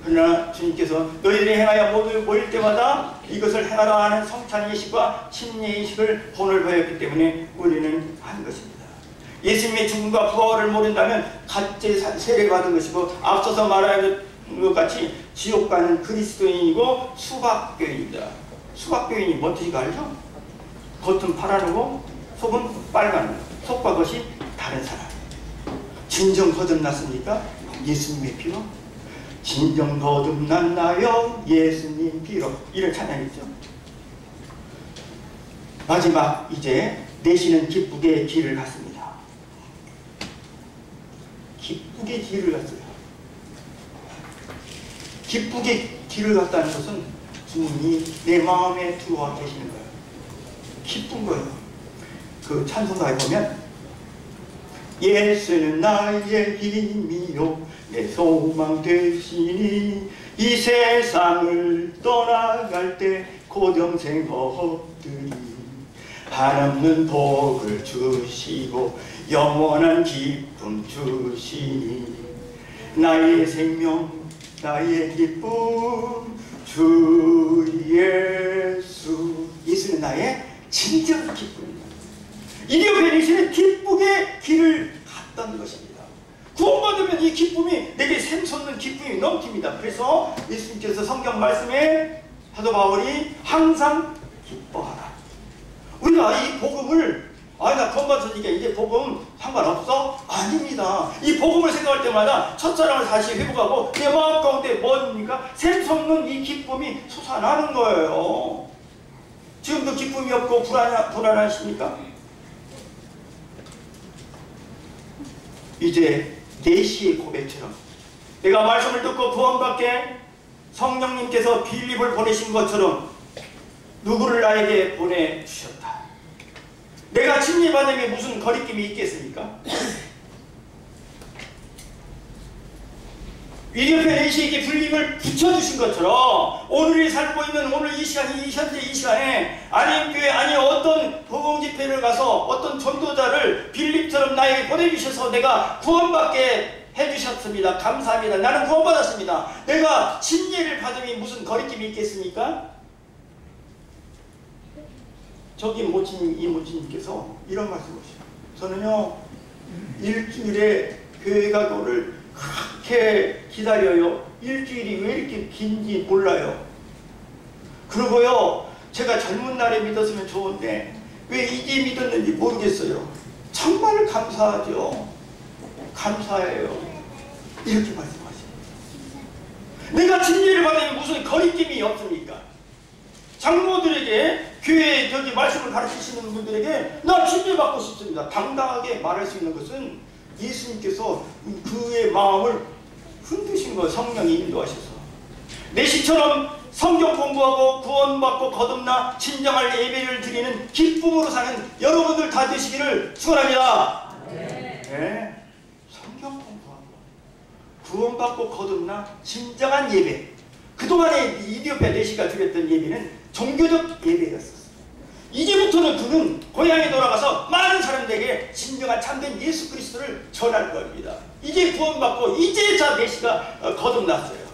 그러나 주님께서 너희들이 행하여 모일 때마다 이것을 행하라 하는 성찬예식과 침례예식을 본을 보였기 때문에 우리는 한 것입니다. 예수님의 죽음과 부활을 모른다면 가짜 세례받은 것이고 앞서서 말한 것 같이 지옥 가는 그리스도인이고 수박교인이다. 수박교인이 뭔 뜻인가 알죠? 겉은 파랗고 속은 빨간 속과 겉이 다른 사람. 진정 거듭났습니까? 예수님의 피로. 진정 거듭났나요? 예수님 피로. 이런 찬양이죠. 마지막 이제 내시는 기쁘게 길을 갔습니다. 기쁘게 길을 갔어요. 기쁘게 길을 갔다는 것은 주님이 내 마음에 들어와 계시는 거예요. 기쁜 거예요. 그 찬송가에 보면 예수는 나의 힘이요 내 소망 되시니 이 세상을 떠나갈 때 고정생 얻으리 한없는 복을 주시고 영원한 기쁨 주시니 나의 생명 나의 기쁨 주 예수. 예수는 나의 진정 기쁨입니다. 이리오 베니시는 기쁘게 길을 갔다는 것입니다. 구원받으면 이 기쁨이 내게 샘솟는 기쁨이 넘칩니다. 그래서 예수님께서 성경 말씀에 사도 바울이 항상 기뻐하라. 우리가 이 복음을 나 구원받았으니까 이제 복음 상관없어? 아닙니다. 이 복음을 생각할 때마다 첫사랑을 다시 회복하고 내 마음 가운데 뭡니까? 샘솟는 이 기쁨이 솟아나는 거예요. 지금도 기쁨이 없고 불안하십니까? 이제 4시의 고백처럼 내가 말씀을 듣고 구원받게 성령님께서 빌립을 보내신 것처럼 누구를 나에게 보내주셨다. 내가 침례받음에 무슨 거리낌이 있겠습니까? 위대한 예수에게 불림을 붙여주신 것처럼 오늘이 살고 있는 오늘 이 시간, 현재 이 시간에 안양교회 아니 어떤 복음 집회를 가서 어떤 전도자를 빌립처럼 나에게 보내주셔서 내가 구원받게 해주셨습니다. 감사합니다. 나는 구원받았습니다. 내가 침례를 받음이 무슨 거리낌이 있겠습니까? 저기 이모친님께서 이런 말씀하시죠. 저는요 일주일에 교회 가도를 그렇게 기다려요. 일주일이 왜 이렇게 긴지 몰라요. 그리고요 제가 젊은 날에 믿었으면 좋은데 왜 이제 믿었는지 모르겠어요. 정말 감사하죠. 감사해요. 이렇게 말씀하시죠. 내가 진리를 받으면 무슨 거리낌이 없습니까? 장로들에게 교회에 저기 말씀을 가르치시는 분들에게 나 진리 받고 싶습니다. 당당하게 말할 수 있는 것은 예수님께서 그의 마음을 흔드신 거 성령이 인도하셔서 내시처럼 성경 공부하고 구원받고 거듭나 진정할 예배를 드리는 기쁨으로 사는 여러분들 다 되시기를 축원합니다. 네. 성경 공부하고 구원받고 거듭나 진정한 예배. 그동안에 이디오피아 내시가 드렸던 예배는 종교적 예배였었어요. 이제부터는 그는 고향에 돌아가서 많은 사람들에게 진정한 참된 예수 그리스도를 전할 겁니다. 이제 구원받고 이제 자 내시가 거듭났어요.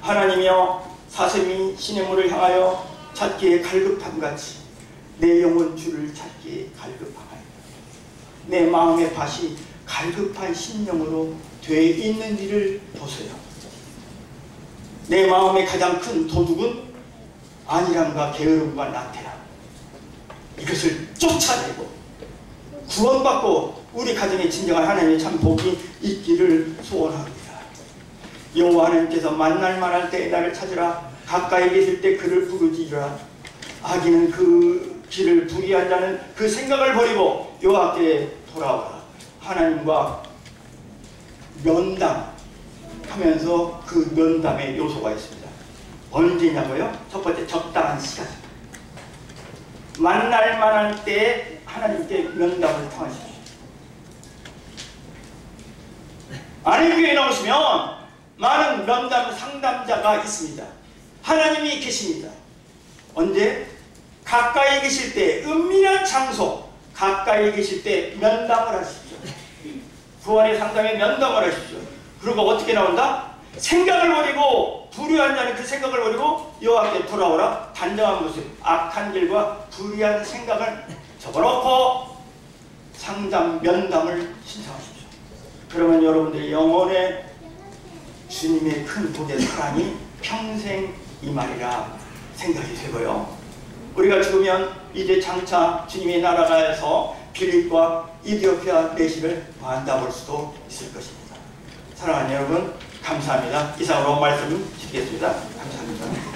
하나님이여 사슴이 시냇물을 향하여 찾기에 갈급함같이 내 영혼 주를 찾기에 갈급하나이다. 내 마음의 밭이 갈급한 심령으로 돼 있는지를 보세요. 내 마음의 가장 큰 도둑은 안일함과 게으름과 나태함. 이것을 쫓아내고 구원받고 우리 가정에 진정한 하나님의 참 복이 있기를 소원합니다. 여호와 하나님께서 만날 만할 때 나를 찾으라. 가까이 계실 때 그를 부르짖으라. 악인은 그 길을 불의한 자는 그 생각을 버리고 여호와께 돌아오라. 하나님과 면담하면서 그 면담의 요소가 있습니다. 언제냐고요? 첫 번째 적당한 시간. 만날 만할 때 하나님께 면담을 통하십시오. 안양교회에 나오시면 많은 면담 상담자가 있습니다. 하나님이 계십니다. 언제? 가까이 계실 때 은밀한 장소 가까이 계실 때 면담을 하십시오. 구원의 상담에 면담을 하십시오. 그리고 어떻게 나온다? 생각을 버리고 불의한 자는 그 생각을 버리고 여호와께 돌아오라. 단정한 모습, 악한 길과 불의한 생각을 접어놓고 상담, 면담을 신청하십시오. 그러면 여러분들의 영혼의 주님의 큰 복의 사랑이 평생 임하리라 생각이 되고요. 우리가 죽으면 이제 장차 주님의 나라가에서 빌립과 이디오피아 내시를 만나볼 수도 있을 것입니다. 사랑하는 여러분, 감사합니다. 이상으로 말씀 드리겠습니다. 감사합니다.